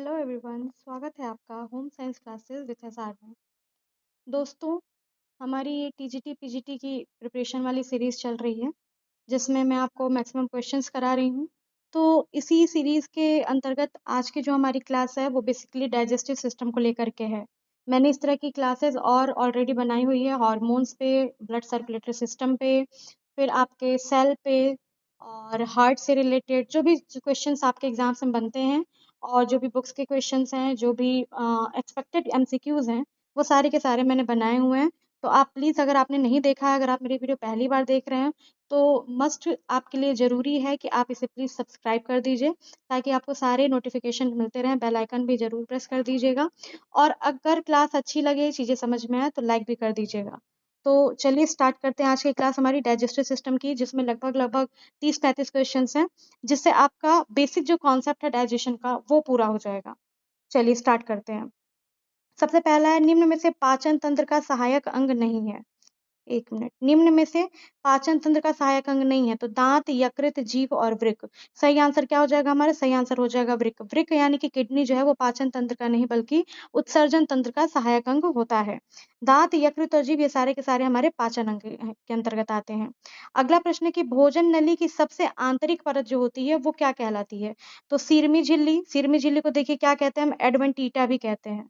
Hello everyone, स्वागत है आपका home science classes with SR में। दोस्तों, हमारी ये टीजीटी पीजीटी की प्रिपरेशन वाली सीरीज़ चल रही है, जिसमें मैं आपको मैक्सिमम क्वेश्चंस करा रही हूँ। तो इसी सीरीज़ के अंतर्गत आज की जो हमारी क्लास है, वो बेसिकली डाइजेस्टिव सिस्टम को लेकर के है। मैंने इस तरह की क्लासेस और ऑलरेडी बनाई हुई है हार्मोन्स पे, ब्लड सर्कुलेटरी सिस्टम पे, फिर आपके सेल पे और हार्ट से रिलेटेड जो भी क्वेश्चंस आपके एग्जाम्स में बनते हैं और जो भी बुक्स के क्वेश्चंस हैं, जो भी एक्सपेक्टेड एमसीक्यूज़ हैं, वो सारे के सारे मैंने बनाए हुए हैं। तो आप प्लीज़, अगर आपने नहीं देखा है, अगर आप मेरी वीडियो पहली बार देख रहे हैं, तो मस्ट आपके लिए ज़रूरी है कि आप इसे प्लीज़ सब्सक्राइब कर दीजिए, ताकि आपको सारे नोटिफिकेशन मिलते रहें। बेल आइकन भी ज़रूर प्रेस कर दीजिएगा और अगर क्लास अच्छी लगे, चीज़ें समझ में आए, तो लाइक भी कर दीजिएगा। तो चलिए स्टार्ट करते हैं आज की क्लास हमारी डाइजेस्टिव सिस्टम की, जिसमें लगभग 30-35 क्वेश्चंस हैं, जिससे आपका बेसिक जो कॉन्सेप्ट है डाइजेशन का, वो पूरा हो जाएगा। चलिए स्टार्ट करते हैं। सबसे पहला है, निम्न में से पाचन तंत्र का सहायक अंग नहीं है। 1 मिनट। निम्न में से पाचन तंत्र का सहायक अंग नहीं है, तो दांत, यकृत, जीभ और वृक्क। सही आंसर क्या हो जाएगा हमारा? सही आंसर हो जाएगा वृक्क। वृक्क यानी कि किडनी जो है वो पाचन तंत्र का नहीं बल्कि उत्सर्जन तंत्र का सहायक अंग होता है। दांत, यकृत और जीभ ये सारे के सारे हमारे पाचन अंग के अंतर्गत आते हैं। अगला प्रश्न है कि भोजन नली की सबसे आंतरिक परत जो होती है वो क्या कहलाती है? तो सीरमी झिल्ली। सीरमी झिल्ली को देखिए क्या कहते हैं हम? एडवेंटिटा भी कहते हैं।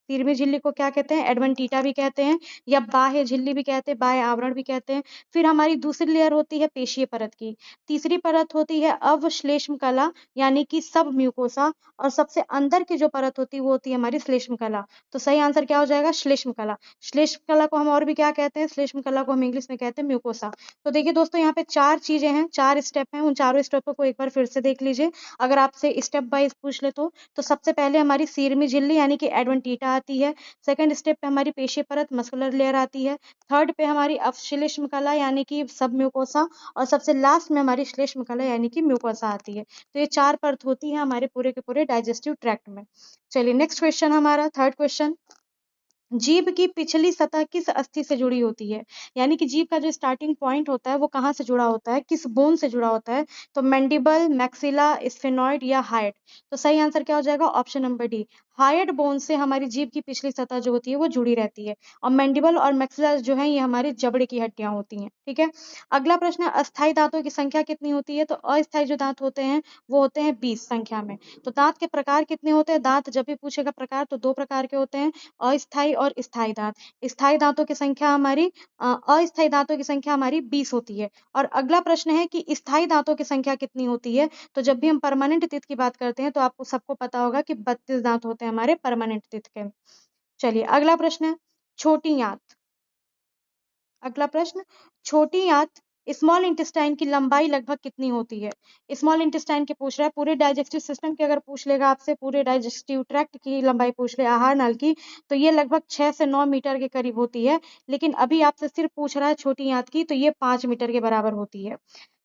सीरमी झिल्ली को क्या कहते हैं? एडवेंटिटा भी कहते हैं, या बाह्य झिल्ली भी कहते हैं, बाह्य आवरण भी कहते हैं। फिर हमारी दूसरी लेयर होती है पेशीय परत की। तीसरी परत होती है अवश्लेष्म कला, यानी कि सब म्यूकोसा, और सबसे अंदर की जो परत होती है वो होती है हमारी श्लेष्म कला। तो सही आंसर क्या हो जाएगा? श्लेष्म कला। श्लेष्म कला को हम और भी क्या कहते हैं? श्लेष्म कला को हम इंग्लिश में कहते हैं म्यूकोसा। तो देखिए दोस्तों, यहाँ पे 4 चीजें हैं, 4 स्टेप हैं। उन चारों स्टेपों को एक बार फिर से देख लीजिए, अगर आपसे स्टेप वाइज पूछ ले तो सबसे पहले हमारी सीरमी झिल्ली यानी कि एडवेंटिटा आती है। सेकंड स्टेप पे हमारी पेशीय परत मस्कुलर लेयर आती है। थर्ड पे हमारी अवश्लेष्म कला यानी कि सब म्यूकोसा, और सबसे लास्ट में हमारी श्लेष्म कला यानी कि म्यूकोसा आती है। तो ये 4 परत होती है हमारे पूरे के पूरे डाइजेस्टिव ट्रैक्ट में। चलिए नेक्स्ट क्वेश्चन, हमारा थर्ड क्वेश्चन। जीभ की पिछली सतह किस अस्थि से जुड़ी होती है? यानी कि जीभ का जो स्टार्टिंग पॉइंट होता है वो कहाँ से जुड़ा होता है, किस बोन से जुड़ा होता है? तो मैंडिबल, मैक्सिला, स्फेनॉइड या हाइड। तो सही आंसर क्या हो जाएगा? Option number D, hide bone से हमारी जीभ की पिछली सतह जो होती है वो जुड़ी रहती है। और मैंडिबल और मैक्सिला जो है ये हमारे जबड़े की हड्डियां होती हैं। ठीक है। अगला प्रश्न है, अस्थायी दांतों की संख्या कितनी होती है? तो अस्थायी जो दांत होते हैं वो होते हैं 20 संख्या में। तो दांत के प्रकार कितने होते हैं? दांत जब भी पूछेगा प्रकार तो 2 प्रकार के होते हैं, अस्थायी और स्थायी दांत। स्थायी दांतों की संख्या हमारी अस्थायी दांतों की संख्या हमारी 20 होती है। और अगला प्रश्न है कि स्थायी दांतों की संख्या कितनी होती है? तो जब भी हम परमानेंट टीथ की बात करते हैं तो आपको सबको पता होगा कि 32 दांत होते हैं हमारे परमानेंट टीथ के। चलिए अगला प्रश्न है, छोटी आंत। अगला प्रश्न, छोटी आंत स्मॉल इंटेस्टाइन की लंबाई लगभग कितनी होती है? स्मॉल इंटेस्टाइन की पूछ रहा है, पूरे डाइजेस्टिव सिस्टम की अगर पूछ लेगा आपसे, पूरे डाइजेस्टिव ट्रैक्ट की लंबाई पूछ ले, आहार नाल की, तो ये लगभग 6 से 9 मीटर के करीब होती है। लेकिन अभी आपसे सिर्फ पूछ रहा है छोटी आंत की, तो ये 5 मीटर के बराबर होती है।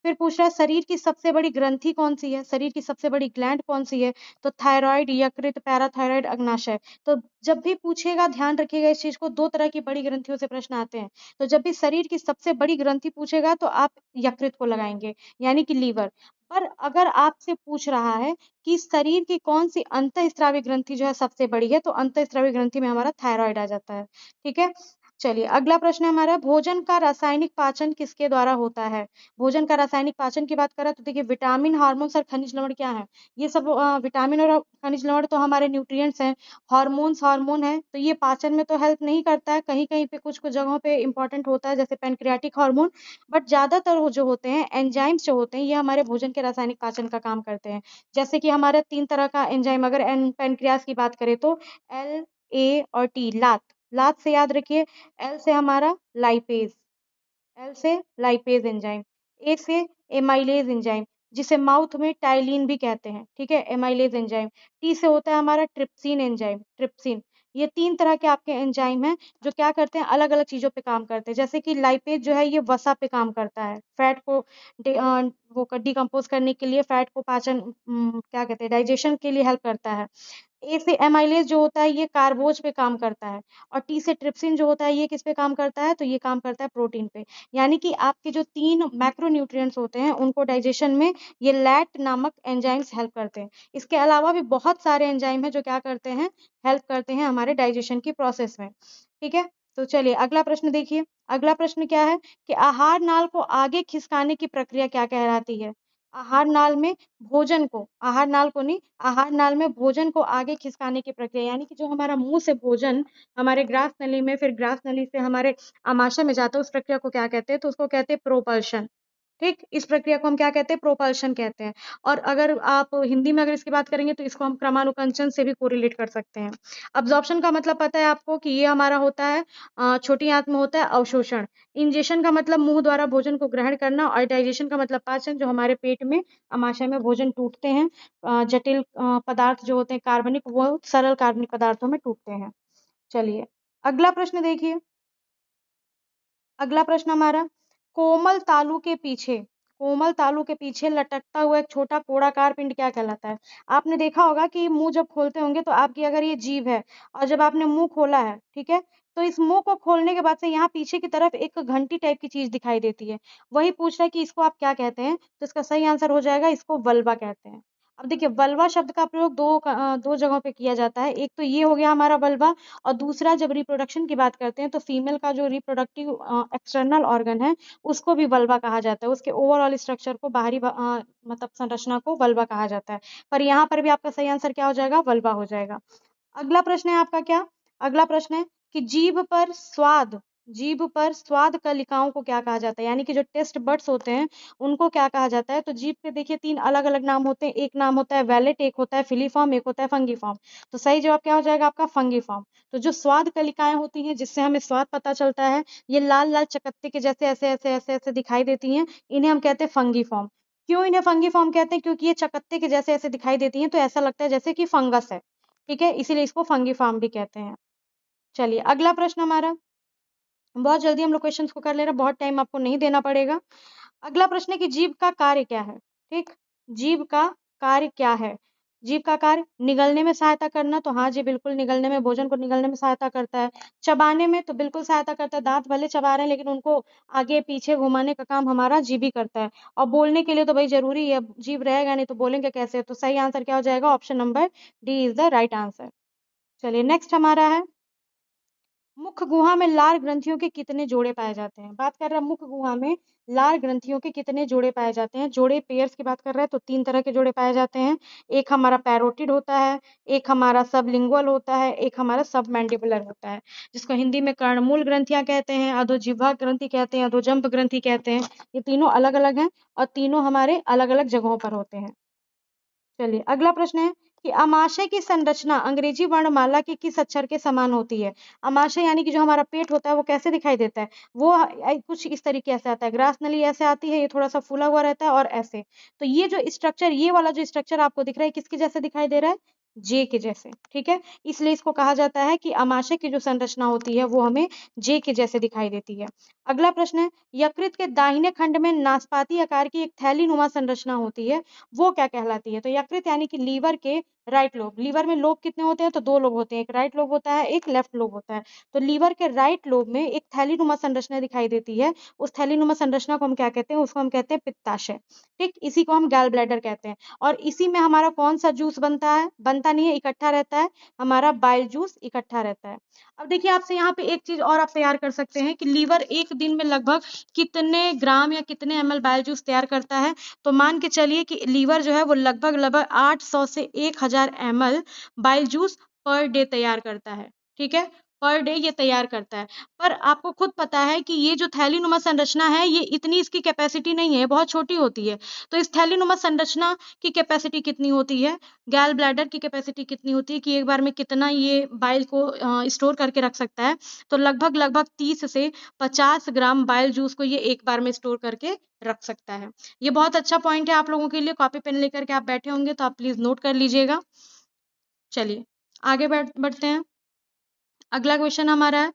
फिर पूछ रहा है, शरीर की सबसे बड़ी ग्रंथि कौन सी है? शरीर की सबसे बड़ी ग्लैंड कौन सी है? तो थायराइड, यकृत, पैराथायराइड, अग्नाशय। तो जब भी पूछेगा ध्यान रखिएगा इस चीज को, 2 तरह की बड़ी ग्रंथियों से प्रश्न आते हैं। तो जब भी शरीर की सबसे बड़ी ग्रंथि पूछेगा तो आप यकृत को लगाएंगे, यानी कि लीवर। पर अगर आपसे पूछ रहा है कि शरीर की कौन सी अंतःस्रावी ग्रंथि जो है सबसे बड़ी है, तो अंतःस्रावी ग्रंथि में हमारा थायराइड आ जाता है। ठीक है। चलिए अगला प्रश्न है हमारा, भोजन का रासायनिक पाचन किसके द्वारा होता है? भोजन का रासायनिक पाचन की बात करें तो देखिए, विटामिन, हार्मोन्स और खनिज लवण क्या है? ये सब विटामिन और खनिज लवण तो हमारे न्यूट्रिएंट्स हैं। हार्मोन्स हार्मोन है, तो ये पाचन में तो हेल्प नहीं करता है, कहीं कहीं पे कुछ कुछ जगहों पे इंपॉर्टेंट होता है, जैसे पेनक्रियाटिक हार्मोन। बट ज्यादातर वो जो होते हैं एंजाइम्स जो होते हैं, ये हमारे भोजन के रासायनिक पाचन का काम करते हैं। जैसे कि हमारे 3 तरह का एंजाइम, अगर पेनक्रियास की बात करें तो एल, ए और टी। लात, लात से याद रखिए। एल से हमारा लाइपेज, एल से लाइपेज एंजाइम। ए से एमाइलेज एंजाइम, जिसे माउथ में टाइलिन भी कहते हैं। ठीक है, एमाइलेज एंजाइम। टी से होता है हमारा ट्रिप्सिन एंजाइम, ट्रिप्सिन। ये 3 तरह के आपके एंजाइम हैं जो क्या करते हैं, अलग अलग चीजों पे काम करते हैं। जैसे कि लाइपेज जो है ये वसा पे काम करता है, फैट को वो डिकम्पोज करने के लिए, फैट को पाचन क्या कहते हैं, डाइजेशन के लिए हेल्प करता है। ए से एमाइलेज जो होता है ये कार्बोज पे काम करता है, और टी से ट्रिप्सिन जो होता है ये किस पे काम करता है, तो ये काम करता है प्रोटीन पे। यानी कि आपके जो 3 मैक्रोन्यूट्रिएंट्स होते हैं उनको डाइजेशन में ये लैट नामक एंजाइम्स हेल्प करते हैं। इसके अलावा भी बहुत सारे एंजाइम हैं जो क्या करते हैं, हेल्प करते हैं हमारे डाइजेशन की प्रोसेस में। ठीक है, तो चलिए अगला प्रश्न देखिए। अगला प्रश्न क्या है कि आहार नाल को आगे खिसकाने की प्रक्रिया क्या कहलाती है। आहार नाल में भोजन को, आहार नाल को नहीं, आहार नाल में भोजन को आगे खिसकाने की प्रक्रिया, यानी कि जो हमारा मुंह से भोजन हमारे ग्रास नली में, फिर ग्रास नली से हमारे आमाशय में जाता है, उस प्रक्रिया को क्या कहते हैं, तो उसको कहते हैं प्रोपल्शन। ठीक, इस प्रक्रिया को हम क्या कहते हैं, प्रोपल्शन कहते हैं। और अगर आप हिंदी में अगर इसकी बात करेंगे तो इसको हम क्रमानुकंचन से भी कोरिलेट कर सकते हैं। अब्जॉर्प्शन का मतलब पता है आपको कि ये हमारा होता है छोटी आंत में होता है अवशोषण। इंजेशन का मतलब मुंह द्वारा भोजन को ग्रहण करना, और डाइजेशन का मतलब पाचन, जो हमारे पेट में आमाशय में भोजन टूटते हैं, जटिल पदार्थ जो होते हैं कार्बनिक, वो सरल कार्बनिक पदार्थों में टूटते हैं। चलिए अगला प्रश्न देखिए। अगला प्रश्न हमारा, कोमल तालु के पीछे, कोमल तालु के पीछे लटकता हुआ एक छोटा कोड़ाकार पिंड क्या कहलाता है। आपने देखा होगा कि मुंह जब खोलते होंगे तो आपकी अगर ये जीभ है और जब आपने मुंह खोला है, ठीक है, तो इस मुंह को खोलने के बाद से यहाँ पीछे की तरफ एक घंटी टाइप की चीज दिखाई देती है। वही पूछ रहा है कि इसको आप क्या कहते हैं, तो इसका सही आंसर हो जाएगा, इसको वल्वा कहते हैं। अब देखिए वल्वा शब्द का प्रयोग दो जगहों पे किया जाता है। एक तो ये हो गया हमारा वल्वा, और दूसरा जब रिप्रोडक्शन की बात करते हैं तो फीमेल का जो रिप्रोडक्टिव एक्सटर्नल ऑर्गन है उसको भी वल्वा कहा जाता है। उसके ओवरऑल स्ट्रक्चर को, बाहरी मतलब संरचना को वल्वा कहा जाता है। पर यहाँ पर भी आपका सही आंसर क्या हो जाएगा, वल्वा हो जाएगा। अगला प्रश्न है आपका क्या, अगला प्रश्न है कि जीभ पर स्वाद, जीभ पर स्वाद कलिकाओं को क्या कहा जाता है, यानी कि जो टेस्ट बड्स होते हैं उनको क्या कहा जाता है। तो जीभ के देखिए 3 अलग अलग नाम होते हैं, एक नाम होता है वैलेट, एक होता है फिलीफॉर्म, एक होता है फंगीफॉर्म। तो सही जवाब क्या हो जाएगा आपका, फंगीफॉर्म। तो जो स्वाद कलिकाएं होती हैं जिससे हमें स्वाद पता चलता है, ये लाल लाल चकत्ते के जैसे ऐसे ऐसे ऐसे ऐसे दिखाई देती हैं, इन्हें हम कहते हैं फंगीफॉर्म। क्यों इन्हें फंगीफॉर्म कहते हैं, क्योंकि ये चकत्ते के जैसे ऐसे दिखाई देती हैं तो ऐसा लगता है जैसे कि फंगस है। ठीक है, इसीलिए इसको फंगीफॉर्म भी कहते हैं। चलिए अगला प्रश्न हमारा, बहुत जल्दी हम लोग क्वेश्चंस को कर ले रहे हैं, बहुत टाइम आपको नहीं देना पड़ेगा। अगला प्रश्न है कि जीभ का कार्य क्या है। ठीक, जीभ का कार्य क्या है। जीभ का कार्य निगलने में सहायता करना, तो हाँ जी बिल्कुल, निगलने में, भोजन को निगलने में सहायता करता है। चबाने में तो बिल्कुल सहायता करता है, दांत भले चबा रहे हैं लेकिन उनको आगे पीछे घुमाने का काम हमारा जीभ ही करता है। और बोलने के लिए तो भाई जरूरी है, जीभ रहेगा नहीं तो बोलेंगे कैसे, तो सही आंसर क्या हो जाएगा, option number D is the right answer. चलिए नेक्स्ट हमारा है, मुख गुहा में लार ग्रंथियों के कितने जोड़े पाए जाते हैं। बात कर रहे हैं मुख गुहा में लार ग्रंथियों के कितने जोड़े पाए जाते हैं। जोड़े पेयर्स की बात कर रहे हैं तो 3 तरह के जोड़े पाए जाते हैं। एक हमारा पैरोटिड होता है, एक हमारा सबलिंगुअल होता है, एक हमारा सबमैंडिबुलर होता है, जिसको हिंदी में कर्णमूल ग्रंथियां कहते हैं, अधोजिह्वा ग्रंथि कहते हैं, अधोजंप ग्रंथि कहते हैं। ये तीनों अलग अलग हैं और तीनों हमारे अलग अलग जगहों पर होते हैं। चलिए अगला प्रश्न है कि अमाशय की संरचना अंग्रेजी वर्णमाला के किस अक्षर के समान होती है। अमाशय यानी कि जो हमारा पेट होता है वो कैसे दिखाई देता है, वो कुछ इस तरीके से आता है, ग्रास नली ऐसे आती है, ये थोड़ा सा फूला हुआ रहता है और ऐसे। तो ये जो स्ट्रक्चर, ये वाला जो स्ट्रक्चर आपको दिख रहा है किसके जैसे दिखाई दे रहा है, जे के जैसे। ठीक है, इसलिए इसको कहा जाता है कि अमाशय की जो संरचना होती है वो हमें जे के जैसे दिखाई देती है। अगला प्रश्न है, यकृत के दाहिने खंड में नाशपाती आकार की एक थैली नुमा संरचना होती है, वो क्या कहलाती है। तो यकृत यानी कि लीवर के राइट लोब, लीवर में लोब कितने होते हैं, तो 2 लोब होते हैं, एक राइट लोब होता है, एक लेफ्ट लोब होता है। तो लीवर के राइट लोब में एक थैलीनुमा संरचना दिखाई देती है, उस थैलीनुमा संरचना को हम क्या कहते हैं, उसको हम कहते हैं पित्ताशय। ठीक, इसी को हम गैल ब्लैडर कहते हैं। और इसी में हमारा कौन सा जूस बनता है, बनता नहीं है, इकट्ठा रहता है, हमारा बाइल जूस इकट्ठा रहता है। अब देखिए आपसे यहाँ पे एक चीज और आप तैयार कर सकते हैं कि लीवर एक दिन में लगभग कितने ग्राम या कितने ml बाइल जूस तैयार करता है। तो मान के चलिए कि लीवर जो है वो लगभग लगभग 800 से 1000 ml bile juice per day तैयार करता है। ठीक है, पर डे ये तैयार करता है। पर आपको खुद पता है कि ये जो थैलीनुमा संरचना है ये इतनी इसकी कैपेसिटी नहीं है, बहुत छोटी होती है। तो इस थैलीनुमा संरचना की कैपेसिटी कितनी होती है, गैल ब्लैडर की कैपेसिटी कितनी होती है कि एक बार में कितना ये बाइल को स्टोर करके रख सकता है। तो लगभग लगभग 30 से 50 ग्राम बाइल जूस को ये एक बार में स्टोर करके रख सकता है। ये बहुत अच्छा पॉइंट है आप लोगों के लिए, कॉपी पेन लेकर के आप बैठे होंगे तो आप प्लीज नोट कर लीजिएगा। चलिए आगे बढ़ते हैं। अगला क्वेश्चन हमारा है,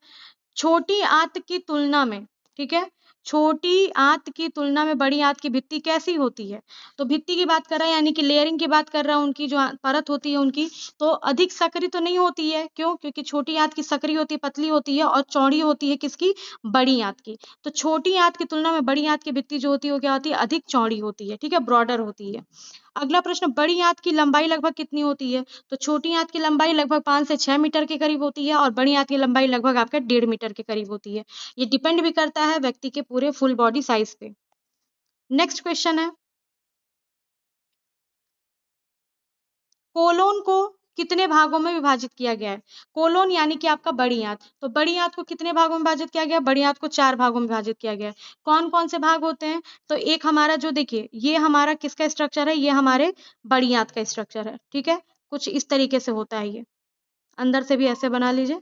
छोटी आंत की तुलना में, ठीक है, छोटी आंत की तुलना में बड़ी आंत की भित्ति कैसी होती है? तो भित्ति की बात कर रहा है, यानी कि लेयरिंग की बात कर रहा है, उनकी जो परत होती है उनकी, तो अधिक सकरी तो नहीं होती है। क्यों? क्योंकि छोटी आंत की सकरी होती है, पतली होती है, और चौड़ी होती है किसकी? बड़ी आंत की। तो छोटी आंत की तुलना में बड़ी आंत की भित्ति जो होती है वो क्या होती है? अधिक चौड़ी होती है, ठीक है, ब्रॉडर होती है। अगला प्रश्न, बड़ी आंत की लंबाई लगभग कितनी होती है? तो छोटी आंत की लंबाई लगभग 5 से 6 मीटर के करीब होती है, और बड़ी आंत की लंबाई लगभग आपका 1.5 मीटर के करीब होती है। ये डिपेंड भी करता है व्यक्ति के पूरे फुल बॉडी साइज पे। नेक्स्ट क्वेश्चन है, कोलोन को कितने भागों में विभाजित किया गया है? कोलोन यानी कि आपका बड़ी आंत, तो बड़ी आंत को कितने भागों में विभाजित किया गया है? बड़ी आंत को 4 भागों में विभाजित किया गया है। कौन कौन से भाग होते हैं? तो एक हमारा जो, देखिए ये हमारा किसका स्ट्रक्चर है? ये हमारे बड़ी आंत का स्ट्रक्चर है, ठीक है, कुछ इस तरीके से होता है ये, अंदर से भी ऐसे बना लीजिए।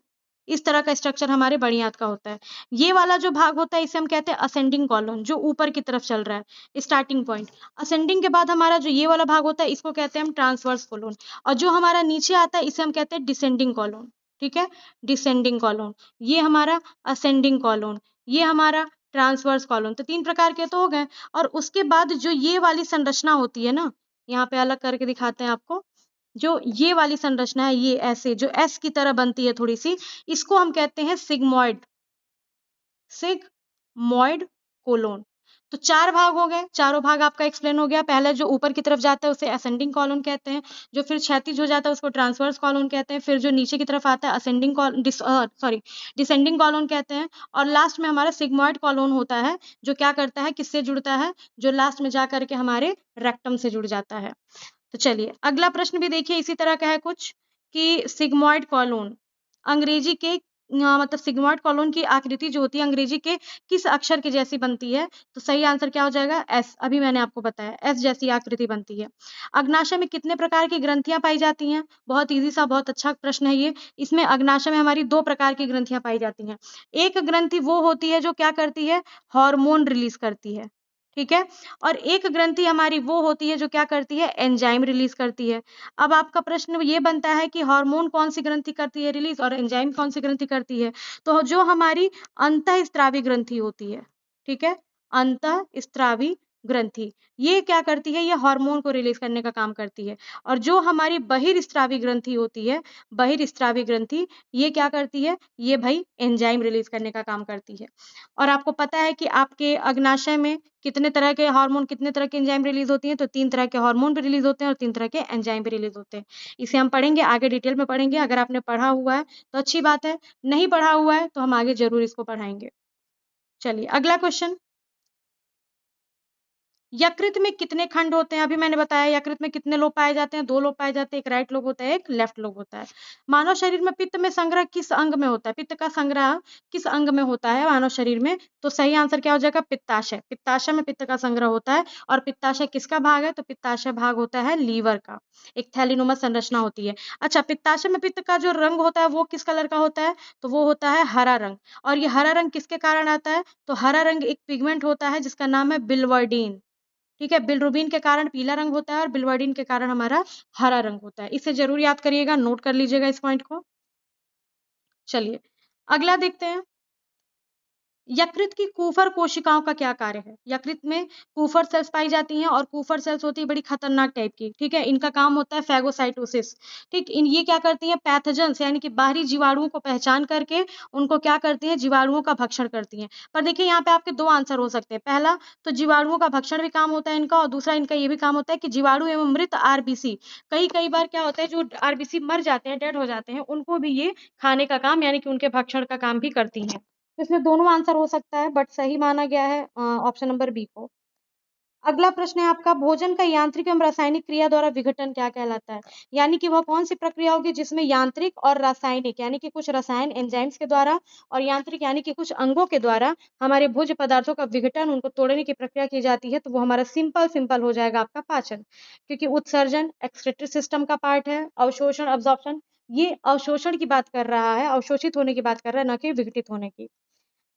इस तरह का स्ट्रक्चर हमारे बड़ी आंत का होता है। ये वाला जो भाग होता है इसे हम कहते हैं असेंडिंग कॉलम, जो ऊपर की तरफ चल रहा है, स्टार्टिंग पॉइंट। असेंडिंग के बाद हमारा जो ये वाला भाग होता है इसको कहते हैं हम ट्रांसवर्स कॉलम, और जो हमारा नीचे आता है इसे हम कहते हैं डिसेंडिंग कॉलम, ठीक है, डिसेंडिंग कॉलम। ये हमारा असेंडिंग कॉलम, ये हमारा ट्रांसवर्स कॉलम। तो 3 प्रकार के तो हो गए। और उसके बाद जो ये वाली संरचना होती है ना, यहाँ पे अलग करके दिखाते हैं आपको, जो ये वाली संरचना है, ये ऐसे जो एस की तरह बनती है थोड़ी सी, इसको हम कहते हैं सिग्मॉइड, सिग्मॉइड कोलोन। तो 4 भाग हो गए, चारों भाग आपका एक्सप्लेन हो गया। पहले जो ऊपर की तरफ जाता है उसे असेंडिंग कॉलम कहते हैं, जो फिर क्षैतिज हो जाता है उसको ट्रांसवर्स कॉलम कहते हैं, फिर जो नीचे की तरफ आता है असेंडिंग डिसेंडिंग कॉलम कहते हैं, और लास्ट में हमारा सिग्मॉइड कॉलम होता है, जो क्या करता है, किससे जुड़ता है, जो लास्ट में जा करके हमारे रेक्टम से जुड़ जाता है। तो चलिए अगला प्रश्न भी देखिए, इसी तरह का है कुछ, कि सिग्मॉइड कॉलोन अंग्रेजी के मतलब सिग्मॉइड कॉलोन की आकृति जो होती है अंग्रेजी के किस अक्षर की जैसी बनती है? तो सही आंसर क्या हो जाएगा? एस। अभी मैंने आपको बताया, एस जैसी आकृति बनती है। अग्नाशय में कितने प्रकार की ग्रंथियां पाई जाती हैं? बहुत इजी सा, बहुत अच्छा प्रश्न है ये। इसमें अग्नाशय में हमारी 2 प्रकार की ग्रंथियां पाई जाती हैं। एक ग्रंथि वो होती है जो क्या करती है? हार्मोन रिलीज करती है, ठीक है, और एक ग्रंथि हमारी वो होती है जो क्या करती है? एंजाइम रिलीज करती है। अब आपका प्रश्न ये बनता है कि हार्मोन कौन सी ग्रंथि करती है रिलीज, और एंजाइम कौन सी ग्रंथि करती है? तो जो हमारी अंतःस्रावी ग्रंथि होती है, ठीक है, अंतःस्रावी ग्रंथि, ये क्या करती है? ये हार्मोन को रिलीज करने का काम करती है। और जो हमारी बहिर्स्रावी ग्रंथि होती है, बहिर्स्रावी ग्रंथि, ये क्या करती है? ये भाई एंजाइम रिलीज करने का काम करती है। और आपको पता है कि आपके अग्नाशय में कितने तरह के हार्मोन, कितने तरह के एंजाइम रिलीज होती हैं? तो 3 तरह के हार्मोन भी रिलीज होते हैं और 3 तरह के एंजाइम भी रिलीज होते हैं। इसे हम पढ़ेंगे, आगे डिटेल में पढ़ेंगे। अगर आपने पढ़ा हुआ है तो अच्छी बात है, नहीं पढ़ा हुआ है तो हम आगे जरूर इसको पढ़ाएंगे। चलिए अगला क्वेश्चन, यकृत में कितने खंड होते हैं? अभी मैंने बताया यकृत में कितने लोब पाए जाते हैं? 2 लोब पाए जाते हैं, एक राइट लोब होता है, एक लेफ्ट लोब होता है। मानव शरीर में पित्त में संग्रह किस अंग में होता है? पित्त का संग्रह किस अंग में होता है मानव शरीर में? तो सही आंसर क्या हो जाएगा? पित्ताशय। पित्ताशय में पित्त का संग्रह होता है। और पित्ताशय किसका भाग है? तो पित्ताशय भाग होता है लीवर का, एक थैलीनुमा संरचना होती है। अच्छा, पित्ताशय में पित्त का जो रंग होता है वो किस कलर का होता है? तो वो होता है हरा रंग। और ये हरा रंग किसके कारण आता है? तो हरा रंग एक पिगमेंट होता है जिसका नाम है बिलवर्डिन, ठीक है, बिलरुबिन के कारण पीला रंग होता है और बिलवर्डिन के कारण हमारा हरा रंग होता है। इसे जरूर याद करिएगा, नोट कर लीजिएगा इस पॉइंट को। चलिए अगला देखते हैं, यकृत की कुफर कोशिकाओं का क्या कार्य है? यकृत में कुफर सेल्स पाई जाती हैं, और कुफर सेल्स होती है बड़ी खतरनाक टाइप की, ठीक है, इनका काम होता है फैगोसाइटोसिस, ठीक, इन ये क्या करती हैं? पैथोजेंस यानी कि बाहरी जीवाणुओं को पहचान करके उनको क्या करती हैं? जीवाणुओं का भक्षण करती हैं। पर देखिए यहाँ पे आपके 2 आंसर हो सकते हैं। पहला, तो जीवाणुओं का भक्षण भी काम होता है इनका, और दूसरा इनका ये भी काम होता है कि जीवाणु एवं मृत आरबीसी, कई बार क्या होता है, जो आरबीसी मर जाते हैं, डेड हो जाते हैं, उनको भी ये खाने का काम यानी कि उनके भक्षण का काम भी करती हैं। तो इसमें दोनों आंसर हो सकता है, बट सही माना गया है ऑप्शन नंबर बी को। अगला प्रश्न है आपका, भोजन का यांत्रिक एवं रासायनिक क्रिया द्वारा विघटन क्या कहलाता है? यानी कि वह कौन सी प्रक्रिया होगी जिसमें यांत्रिक और रासायनिक यानी कि कुछ रसायन एंजाइम्स के द्वारा, और यांत्रिक यानी कि कुछ अंगों के द्वारा हमारे भोज्य पदार्थों का विघटन, उनको तोड़ने की प्रक्रिया की जाती है? तो वो हमारा सिंपल हो जाएगा आपका पाचन, क्योंकि उत्सर्जन एक्सक्रीटरी सिस्टम का पार्ट है, अवशोषण अब्जॉर्प्शन ये अवशोषण की बात कर रहा है, अवशोषित होने की बात कर रहा है, न कि विघटित होने की।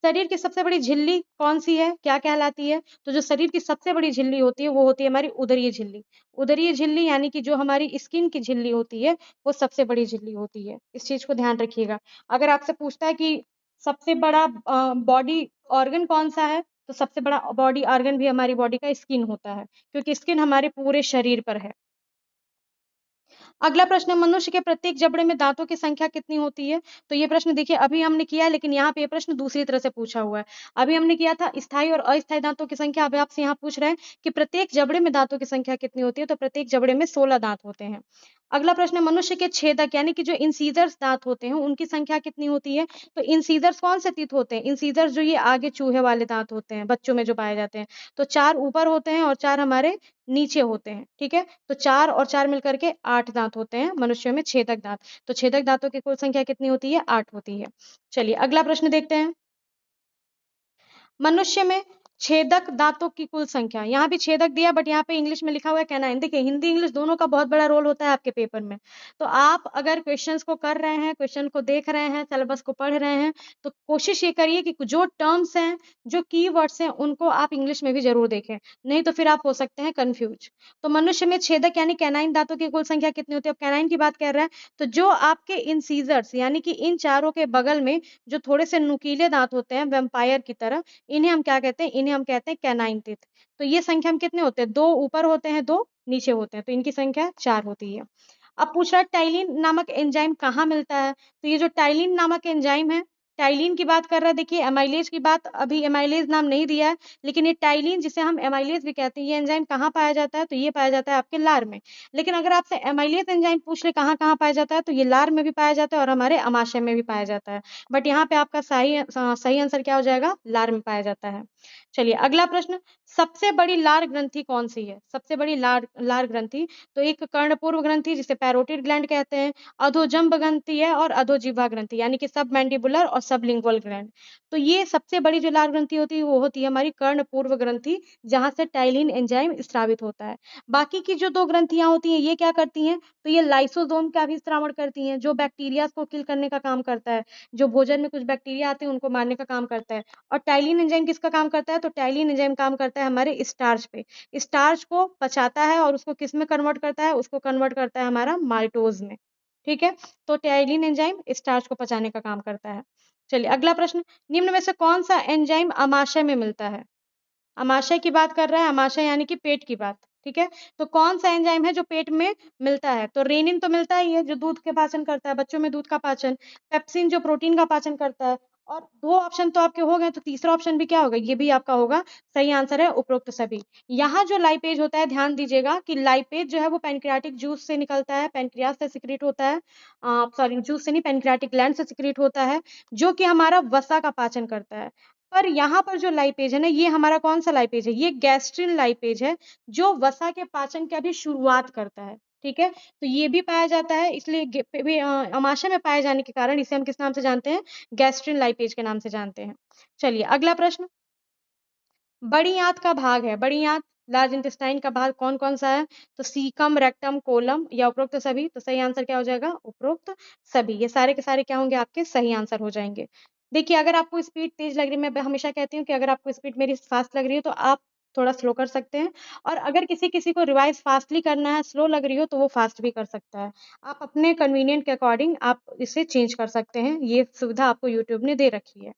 शरीर की सबसे बड़ी झिल्ली कौन सी है, क्या कहलाती है? तो जो शरीर की सबसे बड़ी झिल्ली होती है वो होती है हमारी उदरीय झिल्ली। उदरीय झिल्ली यानी कि जो हमारी स्किन की झिल्ली होती है वो सबसे बड़ी झिल्ली होती है, इस चीज को ध्यान रखिएगा। अगर आपसे पूछता है कि सबसे बड़ा बॉडी ऑर्गन कौन सा है, तो सबसे बड़ा बॉडी ऑर्गन भी हमारी बॉडी का स्किन होता है, क्योंकि स्किन हमारे पूरे शरीर पर है। अगला प्रश्न है, मनुष्य के प्रत्येक जबड़े में दांतों की संख्या कितनी होती है? तो ये प्रश्न देखिए अभी हमने किया है, लेकिन यहाँ पे ये प्रश्न दूसरी तरह से पूछा हुआ है। अभी हमने किया था स्थायी और अस्थायी दांतों की संख्या, अभी आपसे यहाँ पूछ रहे हैं कि प्रत्येक जबड़े में दांतों की संख्या कितनी होती है, तो प्रत्येक जबड़े में 16 दांत होते हैं। अगला प्रश्न है, मनुष्य के छेदक यानी कि जो इंसीजर्स दांत होते हैं, उनकी संख्या कितनी होती है? तो इंसीजर्स कौन से तीत होते हैं? इंसीजर्स जो ये आगे चूहे वाले दांत होते हैं, बच्चों में जो पाए जाते हैं। तो 4 ऊपर होते हैं और 4 हमारे नीचे होते हैं, ठीक है? तो 4 और 4 मिलकर के 8 दांत होते हैं मनुष्यों में छेदक दांत। तो छेदक दांतों की कुल संख्या कितनी होती है? 8 होती है। चलिए अगला प्रश्न देखते हैं। मनुष्य में छेदक दांतों की कुल संख्या, यहाँ भी छेदक दिया बट यहाँ पे इंग्लिश में लिखा हुआ है कैनाइन। देखिए हिंदी इंग्लिश दोनों का बहुत बड़ा रोल होता है आपके पेपर में। तो आप अगर क्वेश्चंस को कर रहे हैं, क्वेश्चन को देख रहे हैं, सिलेबस को पढ़ रहे हैं, तो कोशिश ये करिए कि जो टर्म्स हैं, जो कीवर्ड्स हैं, उनको आप इंग्लिश में भी जरूर देखें, नहीं तो फिर आप हो सकते हैं कंफ्यूज। तो मनुष्य में छेदक यानी कैनाइन दांतों की कुल संख्या कितनी होती है? अब कैनाइन की बात कर रहे हैं, तो जो आपके इंसीजर्स यानी कि इन चारों के बगल में जो थोड़े से नुकीले दांत होते हैं वेम्पायर की तरह, इन्हें हम क्या कहते हैं? इन्हें हम कहते हैं कैनाइन टीथ। तो ये संख्या में कितने होते हैं? 2 ऊपर होते हैं, 2 नीचे होते हैं, तो इनकी संख्या 4 होती है। अब पूछ रहा है टाइलिन नामक एंजाइम कहाँ मिलता है? तो ये जो टाइलिन नामक एंजाइम है, टाइलिन की बात कर रहा है, देखिए एमाइलेज की बात, अभी एमाइलेज नाम नहीं दिया है, लेकिन ये टाइलिन जिसे हम एमाइलेज भी कहते हैं, ये एंजाइम कहाँ पाया जाता है? तो ये पाया जाता है आपके लार में। लेकिन अगर आपसे एमाइलेज एंजाइम पूछ ले कहाँ-कहाँ पाया जाता है, तो ये लार में भी पाया जाता है और हमारे अमाशय में भी पाया जाता है। बट यहाँ पे आपका सही आंसर क्या हो जाएगा? लार में पाया जाता है। चलिए अगला प्रश्न, सबसे बड़ी लार ग्रंथि कौन सी है? सबसे बड़ी लार लार ग्रंथि, तो एक कर्णपूर्व ग्रंथि जिसे पैरोटिड ग्लैंड कहते हैं, अधोजंब ग्रंथि है और अधोजिह्वा ग्रंथि यानी कि सब मैंडिबुलर और सबलिंगुअल ग्लैंड। तो ये सबसे बड़ी जो लार ग्रंथि होती है वो होती है हमारी कर्णपूर्व ग्रंथि, जहाँ से टाइलिन एंजाइम स्रावित होता है। बाकी की जो 2 ग्रंथियाँ होती हैं ये क्या करती हैं? तो ये लाइसोसोम का भी स्रावण करती हैं, जो बैक्टीरियाज को किल करने का काम करता है। जो भोजन में कुछ बैक्टीरिया आते हैं उनको मारने का काम करता है। और टाइलिन एंजाइम किसका काम करता है? तो टाइलिन एंजाइम काम करता है हमारे स्टार्च पे। स्टार्च को पचाता है और उसको किस में कन्वर्ट करता है? उसको कन्वर्ट करता है हमारा माल्टोज़ में, ठीक है? तो टाइलिन एंजाइम स्टार्च को पचाने का काम करता है। चलिए अगला प्रश्न, निम्न में से कौन-सा एंजाइम अमाशय में मिलता है? अमाशय की बात कर रहा है, अमाशय यानी कि पेट की बात, ठीक है? तो कौन-सा एंजाइम है जो पेट में मिलता है? तो रेनिन तो मिलता ही है जो दूध के पाचन करता है, बच्चों में दूध का पाचन, पेप्सिन जो प्रोटीन का पाचन करता है, और 2 ऑप्शन तो आपके हो गए, तो तीसरा ऑप्शन भी क्या होगा? ये भी आपका होगा, सही आंसर है उपरोक्त सभी। यहाँ जो लाइपेज होता है ध्यान दीजिएगा कि लाइपेज जो है वो पैंक्रियाटिक जूस से निकलता है, पैंक्रियाज से सिक्रीट होता है, सॉरी जूस से नहीं पैंक्रियाटिक ग्लैंड से सिक्रीट होता है, जो कि हमारा वसा का पाचन करता है। पर यहाँ पर जो लाइपेज है ना, ये हमारा कौन-सा लाइपेज है? ये गैस्ट्रिन लाइपेज है, जो वसा के पाचन की अभी शुरुआत करता है, ठीक है? तो ये भी पाया जाता है, इसलिए अमाशय में पाए जाने के कारण इसे हम किस नाम से जानते हैं? गैस्ट्रिन लाइपेज के नाम से जानते हैं। चलिए अगला प्रश्न, बड़ी आंत का भाग है, बड़ी आंत लार्ज इंटेस्टाइन का भाग कौन-कौन सा है? तो सीकम, रेक्टम, कोलम या उपरोक्त सभी? तो सही आंसर क्या हो जाएगा? उपरोक्त सभी। ये सारे के सारे क्या होंगे? आपके सही आंसर हो जाएँगे। देखिए अगर आपको स्पीड तेज़ लग रही है, मैं हमेशा कहती हूँ कि अगर आपको स्पीड मेरी फास्ट लग रही है तो आप थोड़ा स्लो कर सकते हैं, और अगर किसी-किसी को रिवाइज़ फास्टली करना है, स्लो लग रही हो तो वो फास्ट भी कर सकता है। आप अपने कन्वीनिएंट के अकॉर्डिंग आप इसे चेंज कर सकते हैं, ये सुविधा आपको यूट्यूब ने दे रखी है।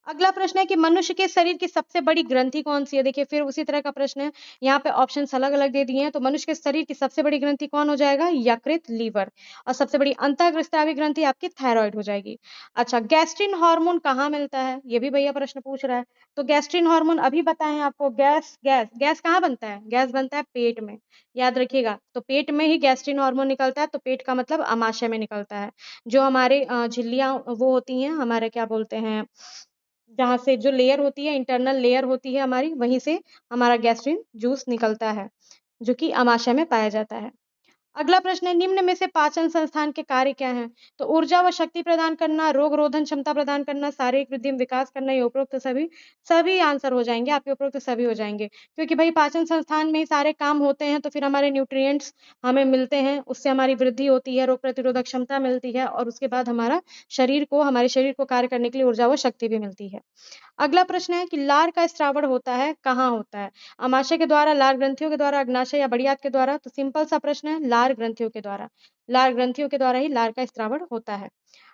अगला प्रश्न है कि मनुष्य के शरीर की सबसे बड़ी ग्रंथि कौन-सी है? देखिए फिर उसी तरह का प्रश्न है। यहाँ पे ऑप्शंस अलग-अलग दे दिए हैं, तो मनुष्य के शरीर की सबसे बड़ी ग्रंथि कौन हो जाएगा? यकृत, लीवर, और सबसे बड़ी अंतःस्रावी ग्रंथि आपकी थायरॉइड हो जाएगी। अच्छा, गैस्ट्रिन हार्मोन कहाँ मिलता है? ये भी भैया प्रश्न पूछ रहा है। तो गैस्ट्रिन हार्मोन अभी बताएँ आपको, गैस गैस गैस कहाँ बनता है? गैस बनता है पेट में, याद रखिएगा। तो पेट में ही गैस्ट्रिन हार्मोन निकलता है, तो पेट का मतलब अमाशय में निकलता है। जो हमारे झिल्लियाँ वो होती हैं, हमारे क्या बोलते हैं, जहाँ से जो लेयर होती है, इंटरनल लेयर होती है हमारी, वहीं से हमारा गैस्ट्रिन जूस निकलता है, जो कि अमाशय में पाया जाता है। अगला प्रश्न है, निम्न में से पाचन संस्थान के कार्य क्या हैं? तो ऊर्जा व शक्ति प्रदान करना, रोग रोधन क्षमता प्रदान करना, शारीरिक वृद्धि में विकास करना, ये उपरोक्त सभी? सभी आंसर हो जाएँगे आपके, उपरोक्त सभी हो जाएँगे। क्योंकि भई पाचन संस्थान में ही सारे काम होते हैं, तो फिर हमारे न्यूट्रिएंट्स हमें मिलते हैं, उससे हमारी वृद्धि होती है, रोग प्रतिरोधक क्षमता मिलती है, और उसके बाद हमारे शरीर को कार्य करने के लिए ऊर्जा व शक्ति भी मिलती है। अगला प्रश्न है कि लार का स्रावण होता है, कहाँ होता है? अमाशय के द्वारा, लार ग्रंथियों के द्वारा, अग्नाशय या बड़ी आंत के द्वारा? तो सिंपल सा प्रश्न है, लार ग्रंथियों के द्वारा। लार ग्रंथियों के द्वारा ही लार का स्रावण होता है।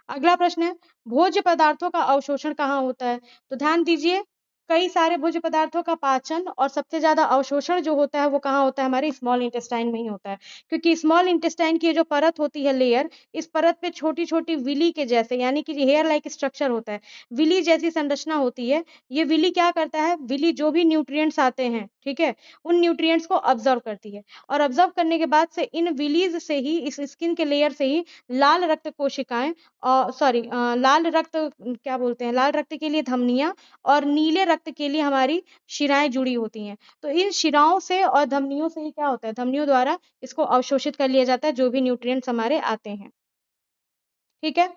अगला प्रश्न है, भोज्य पदार्थों का अवशोषण कहाँ होता है? तो ध्यान दीजिए, कई सारे भोज्य पदार्थों का पाचन और सबसे ज़्यादा अवशोषण जो होता है वो कहाँ होता है, हमारे स्मॉल इंटेस्टाइन में ही होता है। क्योंकि स्मॉल इंटेस्टाइन की जो परत होती है, लेयर, इस परत पे छोटी-छोटी विली के जैसे, यानी कि हेयर लाइक स्ट्रक्चर होता है, विली जैसी संरचना होती है। ये विली क्या करता है, विली जो भी न्यूट्रिएंट्स आते हैं, ठीक है, उन न्यूट्रिएंट्स को ऑब्जर्व करती है और ऑब्जर्व करने के बाद से इन विलीज से ही, इस स्किन के लेयर से ही लाल रक्त कोशिकाएं, लाल रक्त क्या बोलते हैं, लाल रक्त के लिए धमनियां और नीले रक्त के लिए हमारी शिराएं जुड़ी होती हैं। तो इन शिराओं से और धमनियों से ही क्या होता है, धमनियों द्वारा इसको अवशोषित कर लिया जाता है जो भी न्यूट्रिएंट्स हमारे आते हैं। ठीक है,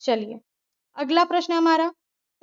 चलिए अगला प्रश्न है हमारा,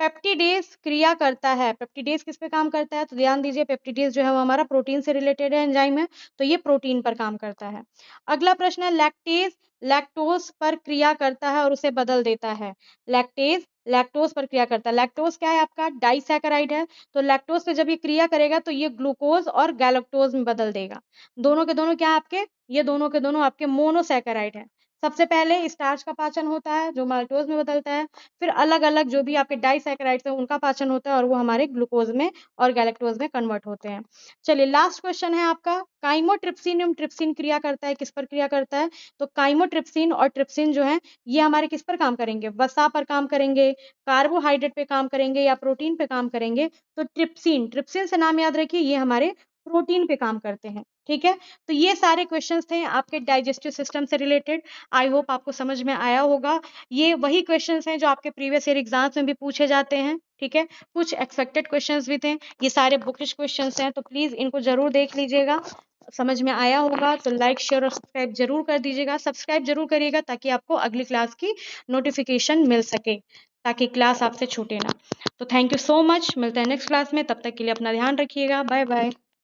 पेप्टिडेज क्रिया करता है, पेप्टिडेज किस पे काम करता है, तो ध्यान दीजिए, पेप्टिडेज जो है वो हमारा प्रोटीन से रिलेटेड है, एंजाइम है, तो ये प्रोटीन पर काम करता है। अगला प्रश्न है, लैक्टेज लैक्टोज पर क्रिया करता है और उसे बदल देता है। लैक्टेज लैक्टोज पर क्रिया करता है। लैक्टोज क्या है, आपका डाइसैकेराइड है, तो लैक्टोज पे जब ये क्रिया करेगा तो ये ग्लूकोज और गैलेक्टोज में बदल देगा। दोनों के दोनों क्या है आपके, ये दोनों के दोनों आपके मोनोसैकेराइड है। सबसे पहले स्टार्च का पाचन होता है जो माल्टोज में बदलता है, फिर अलग अलग जो भी आपके डाइसैकेराइड्स हैं उनका पाचन होता है और वो हमारे ग्लूकोज में और गैलेक्टोज में कन्वर्ट होते हैं। चलिए लास्ट क्वेश्चन है आपका, काइमोट्रिप्सिन एवं ट्रिप्सिन क्रिया करता है, किस पर क्रिया करता है, तो काइमोट्रिप्सिन और ट्रिप्सिन जो है ये हमारे किस पर काम करेंगे, वसा पर काम करेंगे, कार्बोहाइड्रेट पे काम करेंगे या प्रोटीन पे काम करेंगे, तो ट्रिप्सिन, ट्रिप्सिन से नाम याद रखिए, ये हमारे प्रोटीन पे काम करते हैं। ठीक है, तो ये सारे क्वेश्चंस थे आपके डाइजेस्टिव सिस्टम से रिलेटेड। आई होप आपको समझ में आया होगा। ये वही क्वेश्चंस हैं जो आपके प्रीवियस ईयर एग्जाम्स में भी पूछे जाते हैं। ठीक है, कुछ एक्सपेक्टेड क्वेश्चंस भी थे, ये सारे बुकिश क्वेश्चंस हैं, तो प्लीज इनको जरूर देख लीजिएगा। समझ में आया होगा तो लाइक शेयर और सब्सक्राइब जरूर कर दीजिएगा, सब्सक्राइब जरूर करिएगा ताकि आपको अगली क्लास की नोटिफिकेशन मिल सके, ताकि क्लास आपसे छूटे ना। तो थैंक यू सो मच, मिलते हैं नेक्स्ट क्लास में, तब तक के लिए अपना ध्यान रखिएगा, बाय बाय।